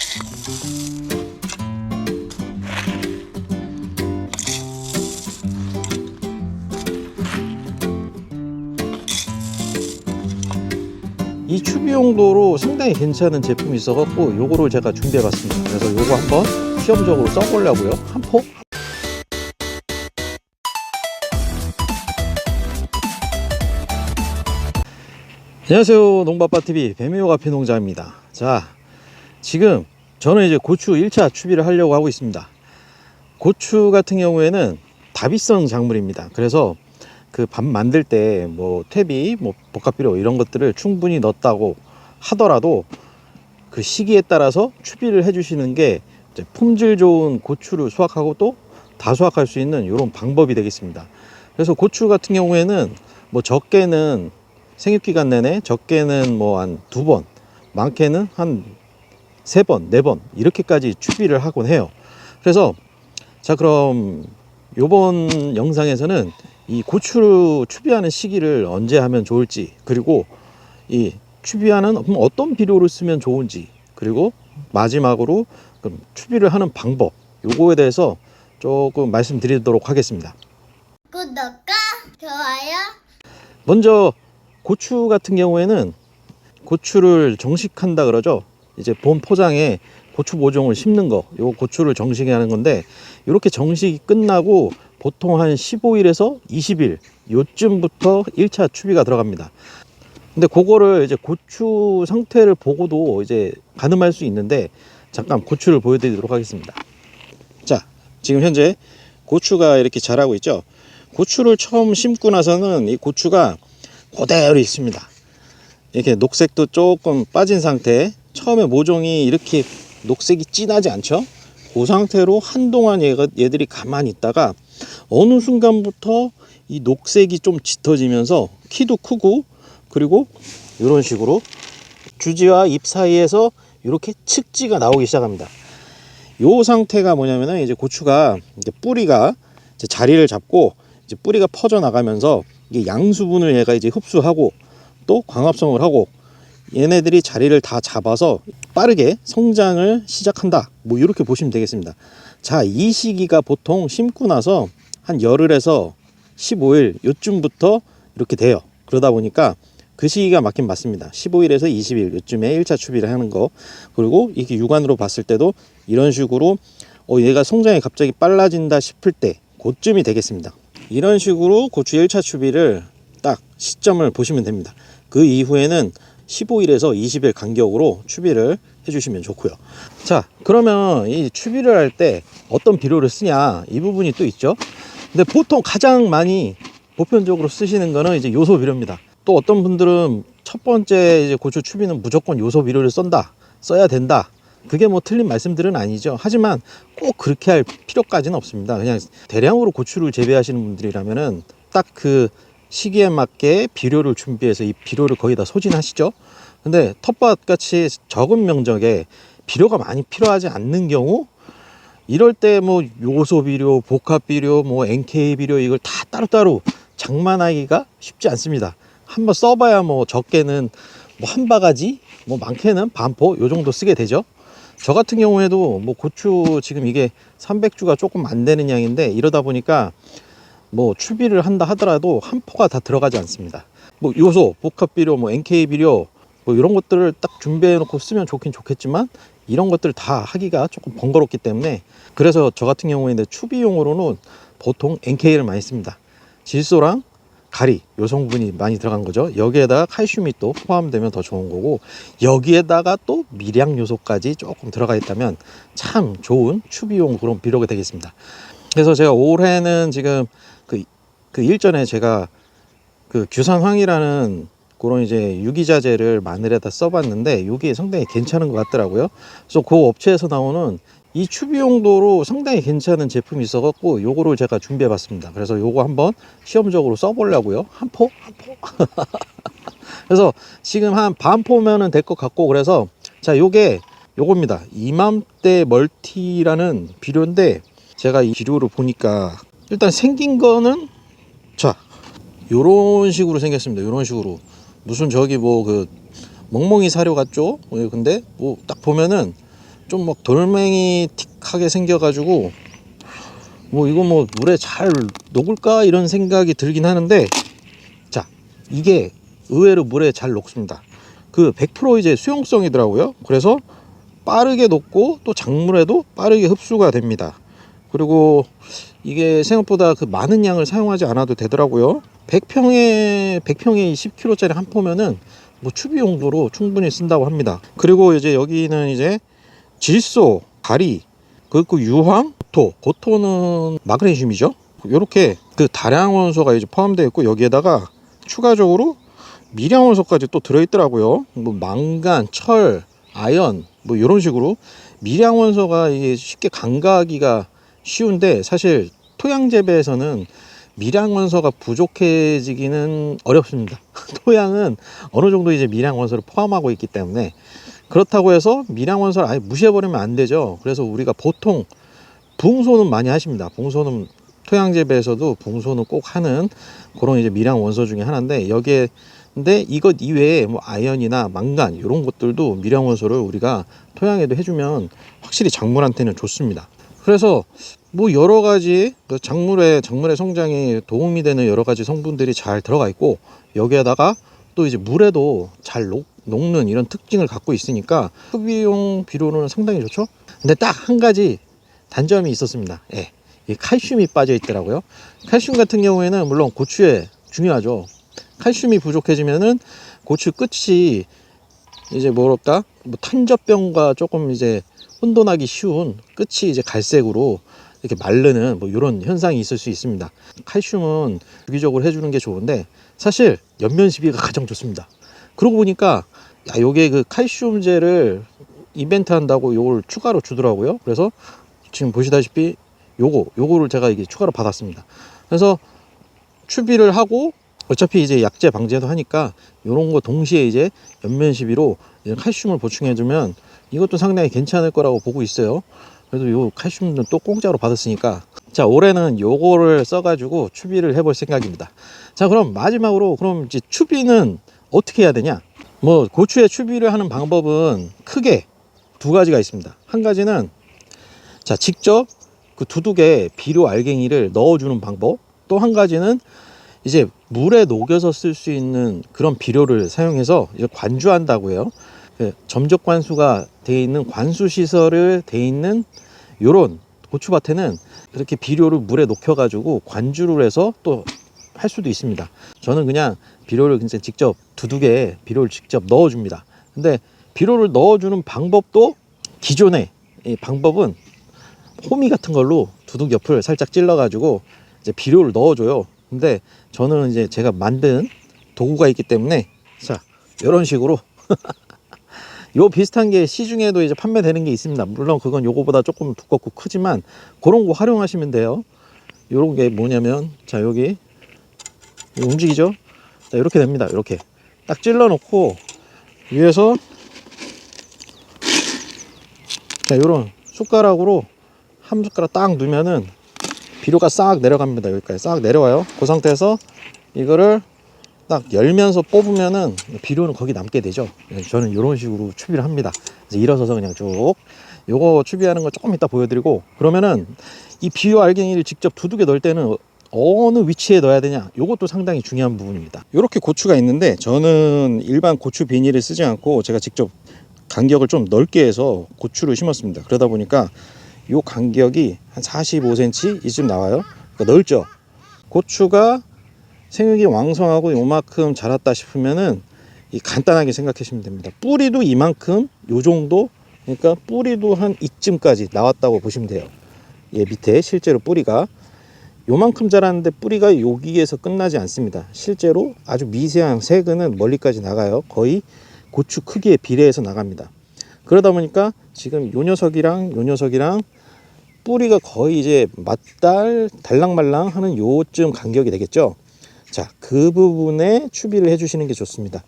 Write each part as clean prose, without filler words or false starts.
이 추비 용도로 상당히 괜찮은 제품이 있어갖고 요거를 제가 준비해봤습니다. 그래서 요거 한번 시험적으로 써보려고요. 한 포? 안녕하세요, 농바빠TV 뱀이호 카페 농장입니다. 자, 지금 저는 이제 고추 1차 추비를 하려고 하고 있습니다. 고추 같은 경우에는 다비성 작물입니다. 그래서 그 밥 만들 때 뭐 퇴비, 뭐 복합비료 이런 것들을 충분히 넣었다고 하더라도 그 시기에 따라서 추비를 해주시는 게 이제 품질 좋은 고추를 수확하고 또 다수확할 수 있는 이런 방법이 되겠습니다. 그래서 고추 같은 경우에는 뭐 적게는 생육기간 내내, 적게는 뭐 한 2번, 많게는 한 3번, 4번 이렇게까지 추비를 하곤 해요. 그래서 자, 그럼 요번 영상에서는 이 고추를 추비하는 시기를 언제 하면 좋을지, 그리고 이 추비하는 어떤 비료를 쓰면 좋은지, 그리고 마지막으로 그럼 추비를 하는 방법, 요거에 대해서 조금 말씀드리도록 하겠습니다. 구독과 좋아요. 먼저 고추 같은 경우에는 고추를 정식한다 그러죠. 이제 본 포장에 고추 모종을 심는 거, 요 고추를 정식에 하는 건데, 이렇게 정식이 끝나고 보통 한 15일에서 20일 요쯤부터 1차 추비가 들어갑니다. 근데 그거를 이제 고추 상태를 보고도 이제 가늠할 수 있는데, 잠깐 고추를 보여드리도록 하겠습니다. 자, 지금 현재 고추가 이렇게 자라고 있죠. 고추를 처음 심고 나서는 이 고추가 그대로 있습니다. 이렇게 녹색도 조금 빠진 상태, 처음에 모종이 이렇게 녹색이 진하지 않죠. 그 상태로 한동안 얘들이 가만히 있다가 어느 순간부터 이 녹색이 좀 짙어지면서 키도 크고, 그리고 이런 식으로 주지와 잎 사이에서 이렇게 측지가 나오기 시작합니다. 이 상태가 뭐냐면은 이제 고추가 이제 뿌리가 이제 자리를 잡고 이제 뿌리가 퍼져 나가면서 이게 양수분을 얘가 이제 흡수하고 또 광합성을 하고 얘네들이 자리를 다 잡아서 빠르게 성장을 시작한다, 뭐 이렇게 보시면 되겠습니다. 자, 이 시기가 보통 심고 나서 한 열흘에서 15일 요쯤부터 이렇게 돼요. 그러다 보니까 그 시기가 맞긴 맞습니다. 15일에서 20일 요쯤에 1차 추비를 하는 거. 그리고 이게 육안으로 봤을 때도 이런 식으로 얘가 성장이 갑자기 빨라진다 싶을 때 그쯤이 되겠습니다. 이런 식으로 고추 1차 추비를 딱 시점을 보시면 됩니다. 그 이후에는 15일에서 20일 간격으로 추비를 해주시면 좋고요. 자, 그러면 이 추비를 할 때 어떤 비료를 쓰냐, 이 부분이 또 있죠. 근데 보통 가장 많이 보편적으로 쓰시는 거는 이제 요소 비료입니다. 또 어떤 분들은 첫 번째 이제 고추 추비는 무조건 요소 비료를 써야 된다. 그게 뭐 틀린 말씀들은 아니죠. 하지만 꼭 그렇게 할 필요까지는 없습니다. 그냥 대량으로 고추를 재배하시는 분들이라면은 딱 그 시기에 맞게 비료를 준비해서 이 비료를 거의 다 소진하시죠. 근데 텃밭 같이 적은 면적에 비료가 많이 필요하지 않는 경우, 이럴 때 뭐 요소 비료, 복합 비료, 뭐 NK 비료 이걸 다 따로따로 장만하기가 쉽지 않습니다. 한번 써봐야 뭐 적게는 뭐 한 바가지, 뭐 많게는 반포 요 정도 쓰게 되죠. 저 같은 경우에도 뭐 고추 지금 이게 300주가 조금 안 되는 양인데, 이러다 보니까 뭐 추비를 한다 하더라도 한 포가 다 들어가지 않습니다. 뭐 요소, 복합 비료, 뭐 NK 비료 뭐 이런 것들을 딱 준비해 놓고 쓰면 좋긴 좋겠지만, 이런 것들 다 하기가 조금 번거롭기 때문에, 그래서 저 같은 경우에는 추비용으로는 보통 NK를 많이 씁니다. 질소랑 가리 요 성분이 많이 들어간 거죠. 여기에다가 칼슘이 또 포함되면 더 좋은 거고, 여기에다가 또 미량 요소까지 조금 들어가 있다면 참 좋은 추비용 그런 비료가 되겠습니다. 그래서 제가 올해는 지금 그 일전에 제가 그 규산황이라는 그런 이제 유기자재를 마늘에다 써봤는데, 이게 상당히 괜찮은 것 같더라고요. 그래서 그 업체에서 나오는 이 추비 용도로 상당히 괜찮은 제품이 있어갖고 요거를 제가 준비해봤습니다. 그래서 요거 한번 시험적으로 써보려고요. 한 포? 그래서 지금 한 반 포면은 될 것 같고, 그래서 자, 요겁니다. 이맘때 멀티라는 비료인데, 제가 이 비료를 보니까 일단 생긴 거는 자, 요런 식으로 생겼습니다. 요런 식으로 무슨 저기 뭐 그 멍멍이 사료 같죠? 근데 뭐 딱 보면은 좀 막 돌멩이 틱하게 생겨가지고 뭐 이거 뭐 물에 잘 녹을까 이런 생각이 들긴 하는데, 자, 이게 의외로 물에 잘 녹습니다. 그 100% 이제 수용성이더라고요. 그래서 빠르게 녹고 또 작물에도 빠르게 흡수가 됩니다. 그리고 이게 생각보다 그 많은 양을 사용하지 않아도 되더라고요. 100평에 10kg짜리 한 포면은 뭐 추비 용도로 충분히 쓴다고 합니다. 그리고 이제 여기는 이제 질소, 가리, 그리고 유황, 고토는 마그네슘이죠. 이렇게 그 다량 원소가 이제 포함되어 있고, 여기에다가 추가적으로 미량 원소까지 또 들어있더라고요. 뭐 망간, 철, 아연 뭐 이런 식으로 미량 원소가 이게 쉽게 간과하기가 쉬운데, 사실 토양 재배에서는 미량 원소가 부족해지기는 어렵습니다. 토양은 어느 정도 이제 미량 원소를 포함하고 있기 때문에, 그렇다고 해서 미량 원소를 아예 무시해버리면 안 되죠. 그래서 우리가 보통 붕소는 많이 하십니다. 붕소는 토양 재배에서도 붕소는 꼭 하는 그런 이제 미량 원소 중에 하나인데, 여기에 근데 이것 이외에 뭐 아연이나 망간 이런 것들도 미량 원소를 우리가 토양에도 해주면 확실히 작물한테는 좋습니다. 그래서 뭐 여러 가지 작물의 성장에 도움이 되는 여러 가지 성분들이 잘 들어가 있고, 여기에다가 또 이제 물에도 잘 녹는 이런 특징을 갖고 있으니까 흡입용 비료는 상당히 좋죠. 근데 딱 한 가지 단점이 있었습니다. 예, 이 칼슘이 빠져 있더라고요. 칼슘 같은 경우에는 물론 고추에 중요하죠. 칼슘이 부족해지면은 고추 끝이 이제 뭐랄까, 뭐 탄저병과 조금 이제 혼돈하기 쉬운 끝이 이제 갈색으로 이렇게 마르는 뭐 이런 현상이 있을 수 있습니다. 칼슘은 주기적으로 해주는 게 좋은데, 사실 연면 시비가 가장 좋습니다. 그러고 보니까 야, 요게 그 칼슘제를 이벤트 한다고 요걸 추가로 주더라고요. 그래서 지금 보시다시피 요거를 제가 이게 추가로 받았습니다. 그래서 추비를 하고, 어차피 이제 약재 방제도 하니까 요런 거 동시에 이제 연면 시비로 칼슘을 보충해 주면 이것도 상당히 괜찮을 거라고 보고 있어요. 그래도 요 칼슘은 또 공짜로 받았으니까, 자, 올해는 요거를 써가지고 추비를 해볼 생각입니다. 자, 그럼 마지막으로, 그럼 이제 추비는 어떻게 해야 되냐? 뭐 고추에 추비를 하는 방법은 크게 두 가지가 있습니다. 한 가지는 자, 직접 그 두둑에 비료 알갱이를 넣어주는 방법. 또 한 가지는 이제 물에 녹여서 쓸 수 있는 그런 비료를 사용해서 이제 관주한다고 해요. 점적 관수가 되어 있는 관수 시설을 되어 있는 요런 고추밭에는 이렇게 비료를 물에 녹여 가지고 관주를 해서 또 할 수도 있습니다. 저는 그냥 비료를 그냥 직접 두둑에 비료를 직접 넣어 줍니다. 근데 비료를 넣어 주는 방법도 기존의 이 방법은 호미 같은 걸로 두둑 옆을 살짝 찔러 가지고 이제 비료를 넣어 줘요. 근데 저는 이제 제가 만든 도구가 있기 때문에, 자, 이런 식으로 요 비슷한 게 시중에도 이제 판매되는 게 있습니다. 물론 그건 요거보다 조금 두껍고 크지만 그런 거 활용하시면 돼요. 요런 게 뭐냐면, 자, 여기 움직이죠? 자, 이렇게 됩니다. 이렇게 딱 찔러 놓고 위에서, 자, 요런 숟가락으로 한 숟가락 딱 넣으면은 비료가 싹 내려갑니다. 여기까지 싹 내려와요. 그 상태에서 이거를 딱 열면서 뽑으면은 비료는 거기 남게 되죠. 저는 이런 식으로 추비를 합니다. 이제 일어서서 그냥 쭉 요거 추비하는 거 조금 이따 보여드리고, 그러면은 이 비료 알갱이를 직접 두둑에 넣을 때는 어느 위치에 넣어야 되냐, 요것도 상당히 중요한 부분입니다. 이렇게 고추가 있는데, 저는 일반 고추 비닐을 쓰지 않고 제가 직접 간격을 좀 넓게 해서 고추를 심었습니다. 그러다 보니까 요 간격이 한 45cm 이쯤 나와요. 그러니까 넓죠. 고추가 생육이 왕성하고 요만큼 자랐다 싶으면은 간단하게 생각하시면 됩니다. 뿌리도 이만큼, 요 정도, 그러니까 뿌리도 한 이쯤까지 나왔다고 보시면 돼요. 예, 밑에 실제로 뿌리가 요만큼 자랐는데 뿌리가 여기에서 끝나지 않습니다. 실제로 아주 미세한 색은 멀리까지 나가요. 거의 고추 크기에 비례해서 나갑니다. 그러다 보니까 지금 요 녀석이랑 요 녀석이랑 뿌리가 거의 이제 달랑말랑 하는 요쯤 간격이 되겠죠. 자, 그 부분에 추비를 해주시는 게 좋습니다.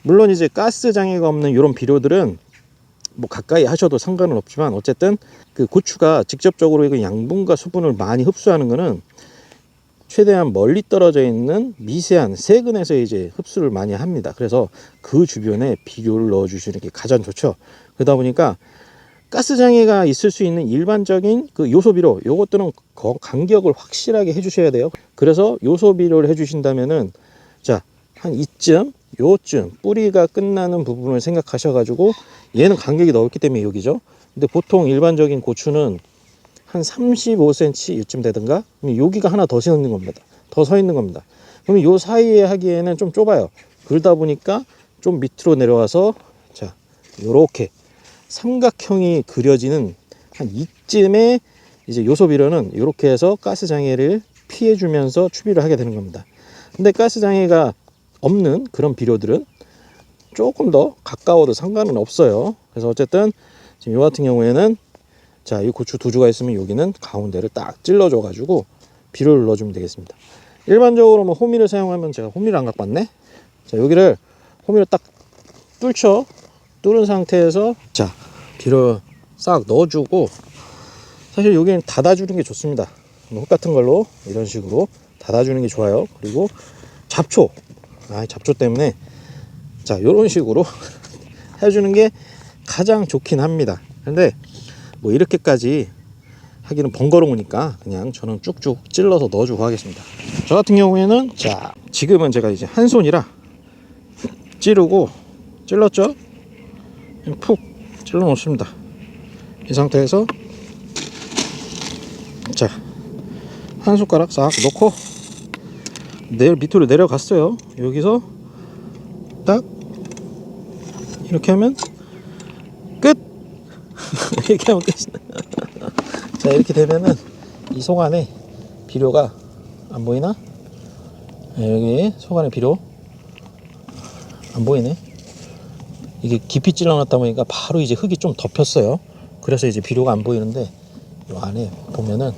물론 이제 가스 장애가 없는 이런 비료들은 뭐 가까이 하셔도 상관은 없지만, 어쨌든 그 고추가 직접적으로 그 양분과 수분을 많이 흡수하는 거는 최대한 멀리 떨어져 있는 미세한 세근에서 이제 흡수를 많이 합니다. 그래서 그 주변에 비료를 넣어 주시는 게 가장 좋죠. 그러다 보니까 가스장애가 있을 수 있는 일반적인 그 요소비료, 요것들은 간격을 확실하게 해주셔야 돼요. 그래서 요소비료를 해주신다면은, 자, 한 이쯤, 요쯤 뿌리가 끝나는 부분을 생각하셔가지고, 얘는 간격이 넓기 때문에 여기죠. 근데 보통 일반적인 고추는 한 35cm 이쯤 되든가, 그럼 여기가 하나 더 서 있는 겁니다. 더 서 있는 겁니다. 그러면 요 사이에 하기에는 좀 좁아요. 그러다 보니까 좀 밑으로 내려와서, 자, 요렇게 삼각형이 그려지는 한 이쯤에 이제 요소비료는 이렇게 해서 가스장애를 피해주면서 추비를 하게 되는 겁니다. 근데 가스장애가 없는 그런 비료들은 조금 더 가까워도 상관은 없어요. 그래서 어쨌든 지금 요 같은 경우에는, 자, 이 고추 두 주가 있으면 여기는 가운데를 딱 찔러줘 가지고 비료를 넣어주면 되겠습니다. 일반적으로 뭐 호미를 사용하면, 제가 호미를 안 갖고 왔네. 자, 여기를 호미를 딱 뚫은 상태에서, 자, 비료 싹 넣어주고, 사실 여기는 닫아주는 게 좋습니다. 흙 같은 걸로 이런 식으로 닫아주는 게 좋아요. 그리고 잡초, 잡초 때문에, 자, 이런 식으로 해주는 게 가장 좋긴 합니다. 근데 뭐 이렇게까지 하기는 번거로우니까 그냥 저는 쭉쭉 찔러서 넣어주고 하겠습니다. 저 같은 경우에는, 자, 지금은 제가 이제 한 손이라 찔렀죠? 푹 찔러 놓습니다. 이 상태에서, 자, 한 숟가락 싹 넣고 밑으로 내려갔어요. 여기서 딱 이렇게 하면 끝. 이렇게 하면 끝이다. 자, 이렇게 되면은 이 속 안에 비료가 안 보이나? 여기 속 안에 비료 안 보이네. 이게 깊이 찔러놨다 보니까 바로 이제 흙이 좀 덮였어요. 그래서 이제 비료가 안 보이는데, 이 안에 보면은,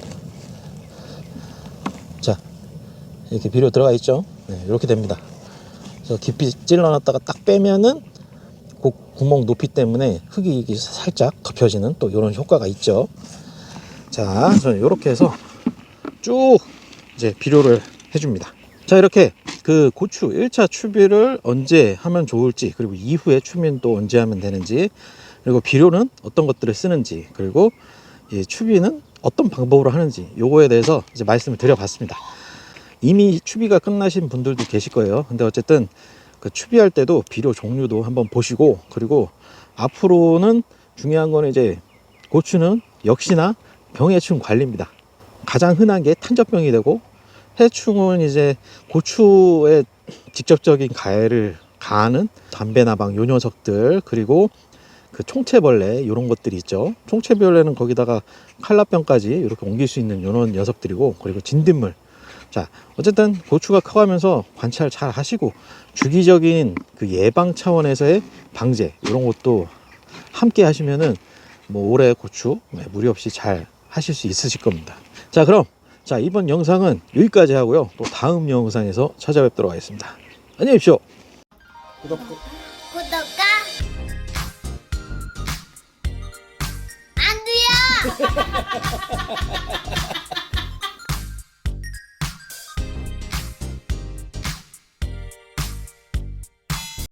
자, 이렇게 비료 들어가 있죠. 네, 이렇게 됩니다. 그래서 깊이 찔러놨다가 딱 빼면은 그 구멍 높이 때문에 흙이 이게 살짝 덮여지는 또 이런 효과가 있죠. 자, 저는 이렇게 해서 쭉 이제 비료를 해줍니다. 자, 이렇게 그 고추 1차 추비를 언제 하면 좋을지, 그리고 이후에 추비는 또 언제 하면 되는지, 그리고 비료는 어떤 것들을 쓰는지, 그리고 이 추비는 어떤 방법으로 하는지, 요거에 대해서 이제 말씀을 드려봤습니다. 이미 추비가 끝나신 분들도 계실 거예요. 근데 어쨌든 그 추비할 때도 비료 종류도 한번 보시고, 그리고 앞으로는 중요한 거는 이제 고추는 역시나 병해충 관리입니다. 가장 흔한 게 탄저병이 되고, 해충은 이제 고추에 직접적인 가해를 가하는 담배나방 요 녀석들, 그리고 그 총채벌레 이런 것들이 있죠. 총채벌레는 거기다가 칼라병까지 이렇게 옮길 수 있는 이런 녀석들이고, 그리고 진딧물. 자, 어쨌든 고추가 커가면서 관찰 잘 하시고, 주기적인 그 예방 차원에서의 방제 이런 것도 함께 하시면은 뭐 올해 고추 무리 없이 잘 하실 수 있으실 겁니다. 자, 그럼 이번 영상은 여기까지 하고요. 또 다음 영상에서 찾아뵙도록 하겠습니다. 안녕히 계십시오. 구독과 안 돼요.